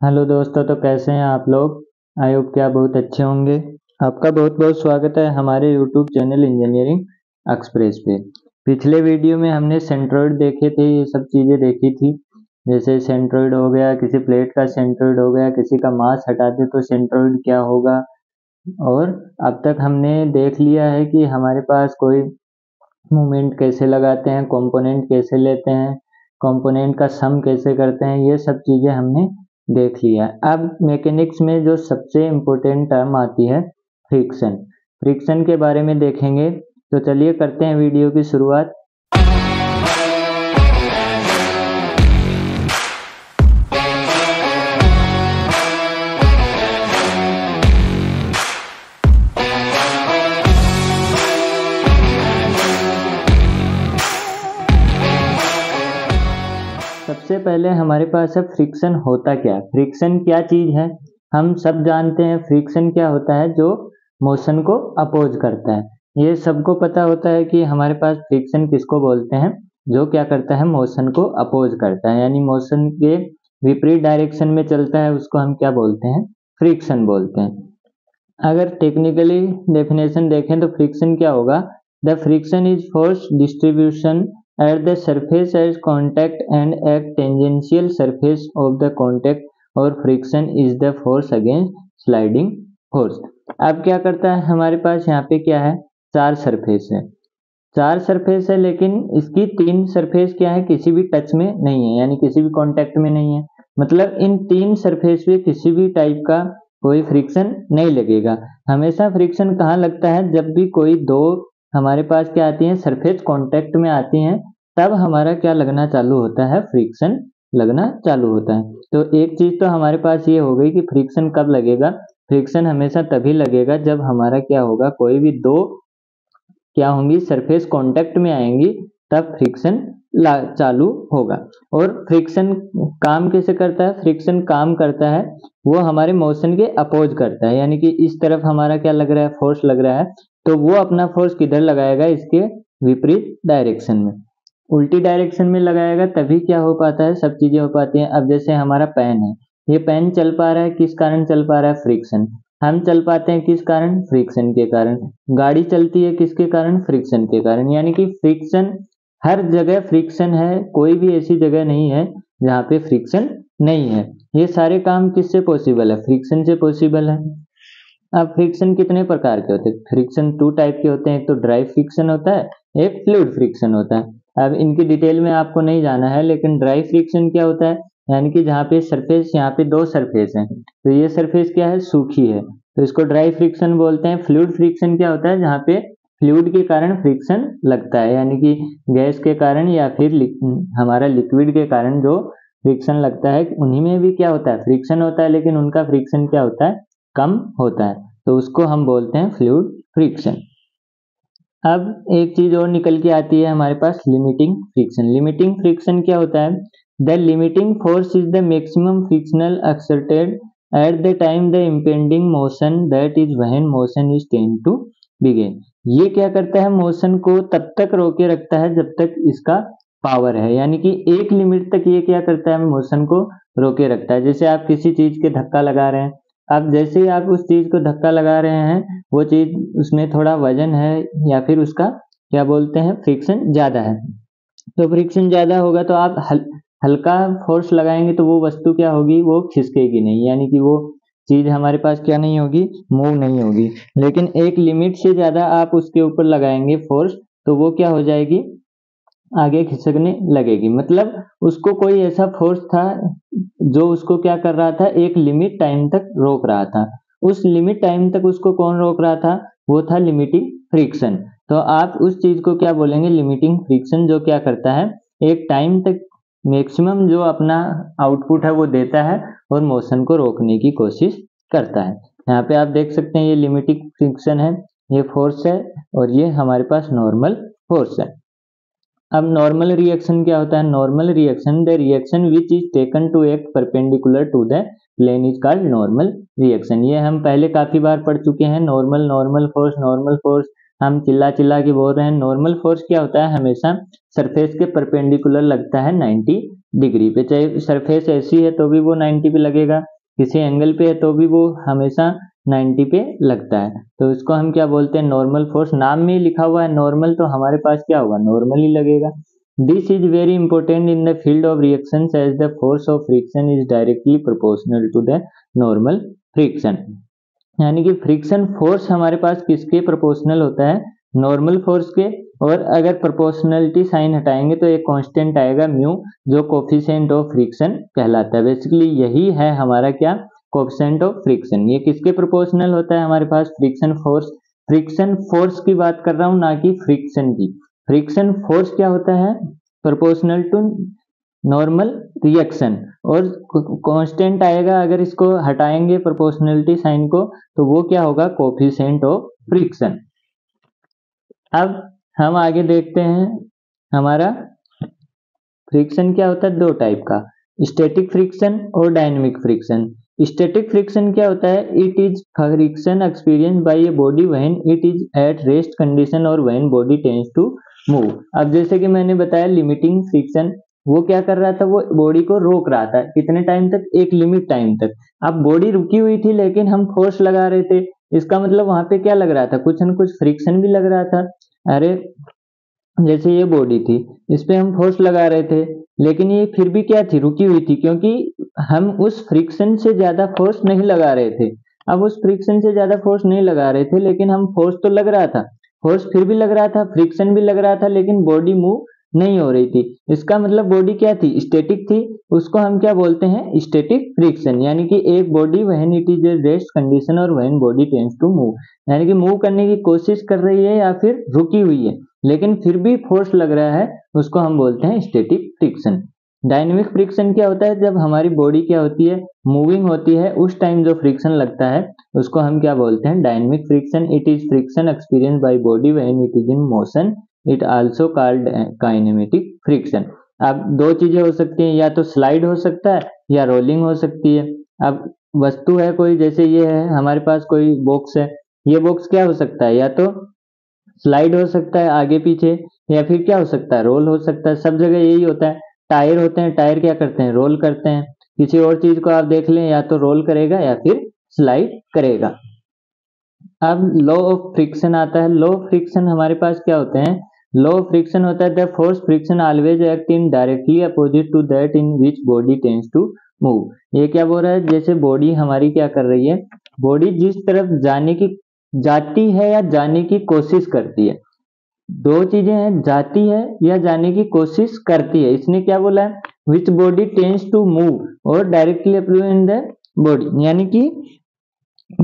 Hello दोस्तों, तो कैसे हैं आप लोग। आई होप कि आप बहुत अच्छे होंगे। आपका बहुत बहुत स्वागत है हमारे यूट्यूब चैनल इंजीनियरिंग एक्सप्रेस पे। पिछले वीडियो में हमने सेंट्रोइड देखे थे, ये सब चीज़ें देखी थी। जैसे सेंट्रोइड हो गया, किसी प्लेट का सेंट्रोइड हो गया, किसी का मास हटा दे तो सेंट्रोइड क्या होगा। और अब तक हमने देख लिया है कि हमारे पास कोई मूवमेंट कैसे लगाते हैं, कंपोनेंट कैसे लेते हैं, कंपोनेंट का सम कैसे करते हैं, ये सब चीज़ें हमने देख लिया। अब मैकेनिक्स में जो सबसे इम्पोर्टेंट टर्म आती है फ्रिक्शन। फ्रिक्शन के बारे में देखेंगे, तो चलिए करते हैं वीडियो की शुरुआत। सबसे पहले हमारे पास है फ्रिक्शन होता क्या है। फ्रिक्शन क्या चीज़ है, हम सब जानते हैं। फ्रिक्शन क्या होता है, जो मोशन को अपोज करता है। ये सबको पता होता है कि हमारे पास फ्रिक्शन किसको बोलते हैं, जो क्या करता है, मोशन को अपोज करता है, यानी मोशन के विपरीत डायरेक्शन में चलता है, उसको हम क्या बोलते हैं, फ्रिक्शन बोलते हैं। अगर टेक्निकली डेफिनेशन देखें तो फ्रिक्शन क्या होगा, the friction is force distribution at the surface as contact and at tangential surface of the contact, और friction is the force against sliding force। अब क्या करता है, हमारे पास यहाँ पे क्या है, चार सरफेस है। चार सरफेस है, लेकिन इसकी तीन सरफेस क्या है, किसी भी टच में नहीं है, यानी किसी भी कांटेक्ट में नहीं है। मतलब इन तीन सरफेस पे किसी भी टाइप का कोई फ्रिक्शन नहीं लगेगा। हमेशा फ्रिक्शन कहाँ लगता है, जब भी कोई दो हमारे पास क्या आती हैं, सरफेस कांटेक्ट में आती हैं, तब हमारा क्या लगना चालू होता है, फ्रिक्शन लगना चालू होता है। तो एक चीज तो हमारे पास ये हो गई कि फ्रिक्शन कब लगेगा। फ्रिक्शन हमेशा तभी लगेगा जब हमारा क्या होगा, कोई भी दो क्या होंगी, सरफेस कांटेक्ट में आएंगी, तब फ्रिक्शन चालू होगा। और फ्रिक्शन काम कैसे करता है, फ्रिक्शन काम करता है वो हमारे मोशन के अपोज करता है, यानी कि इस तरफ हमारा क्या लग रहा है, फोर्स लग रहा है, तो वो अपना फोर्स किधर लगाएगा, इसके विपरीत डायरेक्शन में, उल्टी डायरेक्शन में लगाएगा, तभी क्या हो पाता है, सब चीजें हो पाती हैं। अब जैसे हमारा पेन है, ये पेन चल पा रहा है, किस कारण चल पा रहा है, फ्रिक्शन। हम चल पाते हैं किस कारण, फ्रिक्शन के कारण। गाड़ी चलती है किसके कारण, फ्रिक्शन के कारण। यानी कि फ्रिक्शन हर जगह फ्रिक्शन है, कोई भी ऐसी जगह नहीं है जहाँ पे फ्रिक्शन नहीं है। ये सारे काम किससे पॉसिबल है, फ्रिक्शन से पॉसिबल है। अब फ्रिक्शन कितने प्रकार के होते हैं, फ्रिक्शन टू टाइप के होते हैं। एक तो ड्राई फ्रिक्शन होता है, एक फ्लूइड फ्रिक्शन होता है। अब इनकी डिटेल में आपको नहीं जाना है, लेकिन ड्राई फ्रिक्शन क्या होता है, यानी कि जहाँ पे सरफेस, यहाँ पे दो सरफेस हैं, तो ये सरफेस क्या है, सूखी है, तो इसको ड्राई फ्रिक्शन बोलते हैं। फ्लूइड फ्रिक्शन क्या होता है, जहाँ पे फ्लूइड के कारण फ्रिक्शन लगता है, यानी कि गैस के कारण या फिर हमारा लिक्विड के कारण जो फ्रिक्शन लगता है, उन्हीं में भी क्या होता है, फ्रिक्शन होता है, लेकिन उनका फ्रिक्शन क्या होता है, कम होता है, तो उसको हम बोलते हैं फ्लूइड फ्रिक्शन। अब एक चीज और निकल के आती है हमारे पास, लिमिटिंग फ्रिक्शन। लिमिटिंग फ्रिक्शन क्या होता है, the limiting force is the maximum frictional exerted at the time the impending motion that is when motion is tend to begin. ये क्या करता है, मोशन को तब तक रोके रखता है जब तक इसका पावर है, यानी कि एक लिमिट तक ये क्या करता है, मोशन को रोके रखता है। जैसे आप किसी चीज के धक्का लगा रहे हैं, अब जैसे ही आप उस चीज को धक्का लगा रहे हैं, वो चीज उसमें थोड़ा वजन है या फिर उसका क्या बोलते हैं, फ्रिक्शन ज्यादा है, तो फ्रिक्शन ज्यादा होगा तो आप हल्का फोर्स लगाएंगे तो वो वस्तु क्या होगी, वो खिसकेगी नहीं, यानी कि वो चीज हमारे पास क्या नहीं होगी, मूव नहीं होगी। लेकिन एक लिमिट से ज्यादा आप उसके ऊपर लगाएंगे फोर्स, तो वो क्या हो जाएगी, आगे खिसकने लगेगी। मतलब उसको कोई ऐसा फोर्स था जो उसको क्या कर रहा था, एक लिमिट टाइम तक रोक रहा था। उस लिमिट टाइम तक उसको कौन रोक रहा था, वो था लिमिटिंग फ्रिक्शन। तो आप उस चीज को क्या बोलेंगे, लिमिटिंग फ्रिक्शन, जो क्या करता है, एक टाइम तक मैक्सिमम जो अपना आउटपुट है वो देता है और मोशन को रोकने की कोशिश करता है। यहाँ पे आप देख सकते हैं ये लिमिटिंग फ्रिक्शन है, ये फोर्स है, और ये हमारे पास नॉर्मल फोर्स है। अब नॉर्मल रिएक्शन क्या होता है, normal reaction, the reaction which is taken to act perpendicular to the plane is called normal reaction. ये हम पहले काफी बार पढ़ चुके हैं, normal, normal force, normal force, हम चिल्ला चिल्ला के बोल रहे हैं। नॉर्मल फोर्स क्या होता है, हमेशा सरफेस के परपेंडिकुलर लगता है 90 डिग्री पे, चाहे सरफेस ऐसी है तो भी वो 90 पे लगेगा, किसी एंगल पे है तो भी वो हमेशा 90 पे लगता है, तो इसको हम क्या बोलते हैं, नॉर्मल फोर्स। नाम में ही लिखा हुआ है नॉर्मल, तो हमारे पास क्या होगा, नॉर्मल ही लगेगा। This is very important in the field of reaction as the force of friction is directly proportional to the normal friction. यानी कि फ्रिक्शन फोर्स हमारे पास किसके प्रोपोर्शनल होता है, नॉर्मल फोर्स के। और अगर प्रोपोर्शनलिटी साइन हटाएंगे तो एक कांस्टेंट आएगा म्यू, जो कोफिशिएंट ऑफ फ्रिक्शन कहलाता है। बेसिकली यही है हमारा क्या, कोफिशिएंट ऑफ फ्रिक्शन। ये किसके प्रोपोर्शनल होता है हमारे पास, फ्रिक्शन फोर्स। फ्रिक्शन फोर्स की बात कर रहा हूं, ना कि फ्रिक्शन की। फ्रिक्शन फोर्स क्या होता है, प्रोपोर्शनल टू नॉर्मल रिएक्शन। और कांस्टेंट आएगा, अगर इसको हटाएंगे प्रोपोर्शनलिटी साइन को, तो वो क्या होगा, कोफिशिएंट ऑफ फ्रिक्शन। अब हम आगे देखते हैं हमारा फ्रिक्शन क्या होता है, दो टाइप का, स्टैटिक फ्रिक्शन और डायनेमिक फ्रिक्शन। स्टैटिक फ्रिक्शन क्या होता है, it is friction experience by a body when it is at rest condition और when body tends to move. अब जैसे कि मैंने बताया लिमिटिंग फ्रिक्शन, वो क्या कर रहा था, वो बॉडी को रोक रहा था, कितने टाइम तक, एक लिमिट टाइम तक। अब बॉडी रुकी हुई थी लेकिन हम फोर्स लगा रहे थे, इसका मतलब वहां पे क्या लग रहा था, कुछ न कुछ फ्रिक्शन भी लग रहा था। अरे जैसे ये बॉडी थी, इस पे हम फोर्स लगा रहे थे, लेकिन ये फिर भी क्या थी, रुकी हुई थी, क्योंकि हम उस फ्रिक्शन से ज्यादा फोर्स नहीं लगा रहे थे। अब उस फ्रिक्शन से ज्यादा फोर्स नहीं लगा रहे थे, लेकिन हम फोर्स तो लग रहा था, फोर्स फिर भी लग रहा था, फ्रिक्शन भी लग रहा था, लेकिन बॉडी मूव नहीं हो रही थी। इसका मतलब बॉडी क्या थी, स्टैटिक थी। उसको हम क्या बोलते हैं, स्टैटिक फ्रिक्शन। यानी कि एक body when it is a rest condition और when body tends to move, यानी कि मूव करने की कोशिश कर रही है या फिर रुकी हुई है, लेकिन फिर भी फोर्स लग रहा है, उसको हम बोलते हैं स्टैटिक फ्रिक्शन। डायनेमिक फ्रिक्शन क्या होता है, जब हमारी बॉडी क्या होती है, मूविंग होती है, उस टाइम जो फ्रिक्शन लगता है उसको हम क्या बोलते हैं, dynamic friction. It is friction experience by body when it is in motion, it also called kinematic friction. अब दो चीजें हो सकती हैं, या तो स्लाइड हो सकता है या रोलिंग हो सकती है। अब वस्तु है कोई, जैसे ये है हमारे पास कोई बॉक्स है, ये बॉक्स क्या हो सकता है, या तो स्लाइड हो सकता है आगे पीछे, या फिर क्या हो सकता है, रोल हो सकता है। सब जगह यही होता है। टायर होते हैं, टायर क्या करते हैं, रोल करते हैं। किसी और चीज को आप देख लें, या तो रोल करेगा या फिर स्लाइड करेगा। अब लॉ ऑफ फ्रिक्शन आता है। लॉ ऑफ फ्रिक्शन हमारे पास क्या होते हैं, लॉ ऑफ फ्रिक्शन होता है the force friction always act in directly opposite to that in which body tends to move. ये क्या बोल रहा है, जैसे बॉडी हमारी क्या कर रही है, बॉडी जिस तरफ जाती है या जाने की कोशिश करती है, दो चीजें हैं, जाती है या जाने की कोशिश करती है। इसने क्या बोला है, which body tends to move और directly opposite in the body, यानी कि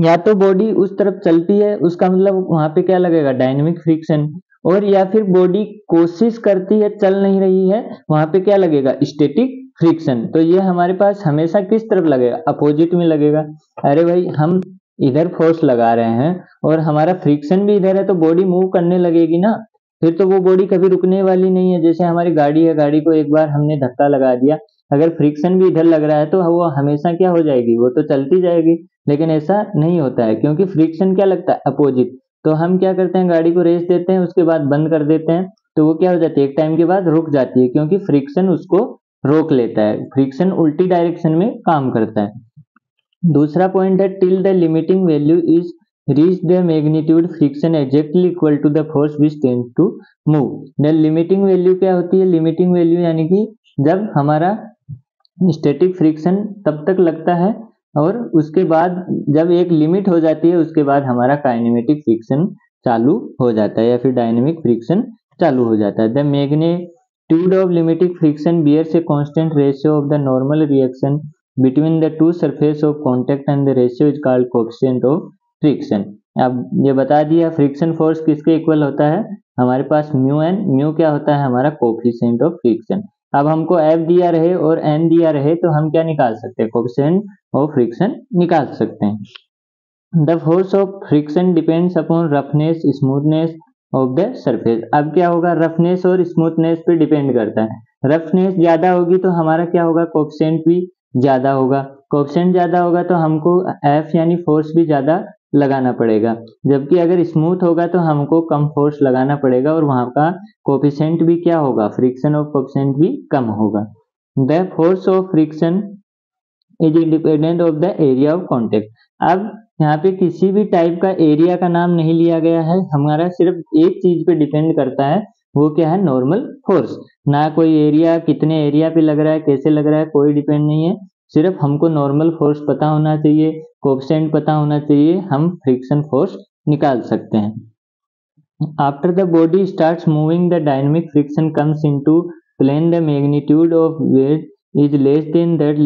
या तो बॉडी उस तरफ चलती है, उसका मतलब वहां पे क्या लगेगा, डायनेमिक फ्रिक्शन। और या फिर बॉडी कोशिश करती है, चल नहीं रही है, वहां पे क्या लगेगा, स्टैटिक फ्रिक्शन। तो ये हमारे पास हमेशा किस तरफ लगेगा, अपोजिट में लगेगा। अरे भाई हम इधर फोर्स लगा रहे हैं और हमारा फ्रिक्शन भी इधर है, तो बॉडी मूव करने लगेगी ना, फिर तो वो बॉडी कभी रुकने वाली नहीं है। जैसे हमारी गाड़ी है, गाड़ी को एक बार हमने धक्का लगा दिया, अगर फ्रिक्शन भी इधर लग रहा है तो वो हमेशा क्या हो जाएगी, वो तो चलती जाएगी। लेकिन ऐसा नहीं होता है, क्योंकि फ्रिक्शन क्या लगता है, अपोजिट। तो हम क्या करते हैं, गाड़ी को रेस देते हैं, उसके बाद बंद कर देते हैं, तो वो क्या हो जाती है, एक टाइम के बाद रुक जाती है, क्योंकि फ्रिक्शन उसको रोक लेता है। फ्रिक्शन उल्टी डायरेक्शन में काम करता है। दूसरा पॉइंट है, till the limiting value is reach the magnitude friction exactly equal to the force which tends to move. The limiting value क्या होती है, लिमिटिंग वैल्यू यानी कि जब हमारा स्टैटिक फ्रिक्शन तब तक लगता है, और उसके बाद जब एक लिमिट हो जाती है, उसके बाद हमारा काइनेमेटिक फ्रिक्शन चालू हो जाता है, या फिर डायनेमिक फ्रिक्शन चालू हो जाता है। The magnitude of limiting friction bears a constant ratio of the normal reaction between the two surface of contact and the ratio is called coefficient of friction. अब ये बता दिया फ्रिक्शन फोर्स किसके equal होता है, हमारे पास म्यू एन। म्यू क्या होता है, हमारा कोएफिशिएंट ऑफ फ्रिक्शन। अब हमको एफ दिया रहे और एन दिया रहे, तो हम क्या निकाल सकते हैं, कोएफिशिएंट ऑफ फ्रिक्शन निकाल सकते हैं। The force of friction depends upon roughness smoothness of the surface. अब क्या होगा, रफनेस और स्मूथनेस पे डिपेंड करता है। रफनेस ज्यादा होगी तो हमारा क्या होगा, कोएफिशिएंट भी ज्यादा होगा। कोएफिशिएंट ज्यादा होगा तो हमको एफ यानी फोर्स भी ज्यादा लगाना पड़ेगा, जबकि अगर स्मूथ होगा तो हमको कम फोर्स लगाना पड़ेगा, और वहां का कोएफिशिएंट भी क्या होगा, फ्रिक्शन ऑफ कोएफिशिएंट भी कम होगा। The force of friction is independent of the area of contact. अब यहाँ पे किसी भी टाइप का एरिया का नाम नहीं लिया गया है, हमारा सिर्फ एक चीज पे डिपेंड करता है, वो क्या है, नॉर्मल फोर्स। ना कोई एरिया, कितने एरिया पे लग रहा है, कैसे लग रहा है, कोई डिपेंड नहीं है, सिर्फ हमको नॉर्मल फोर्स पता होना चाहिए, कोएफिशिएंट पता होना चाहिए, हम फ्रिक्शन फोर्स निकाल सकते हैं। After the body starts moving, the dynamic friction comes into play. The magnitude of weight is less than that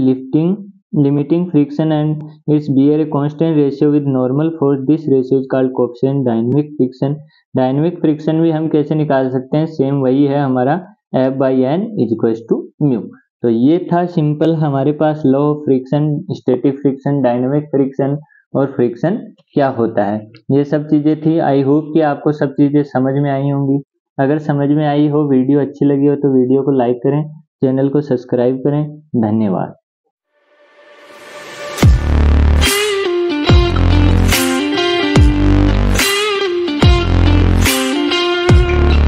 limiting friction and it's bear a constant ratio with normal force. This ratio is called coefficient dynamic friction. Dynamic friction भी हम कैसे निकाल सकते हैं, same वही है हमारा F/n = mu. तो ये था सिंपल हमारे पास law of friction, static friction, dynamic friction और फ्रिक्शन क्या होता है, ये सब चीजें थी। आई होप कि आपको सब चीजें समझ में आई होंगी। अगर समझ में आई हो, वीडियो अच्छी लगी हो तो वीडियो को लाइक करें, चैनल को सब्सक्राइब करें। धन्यवाद।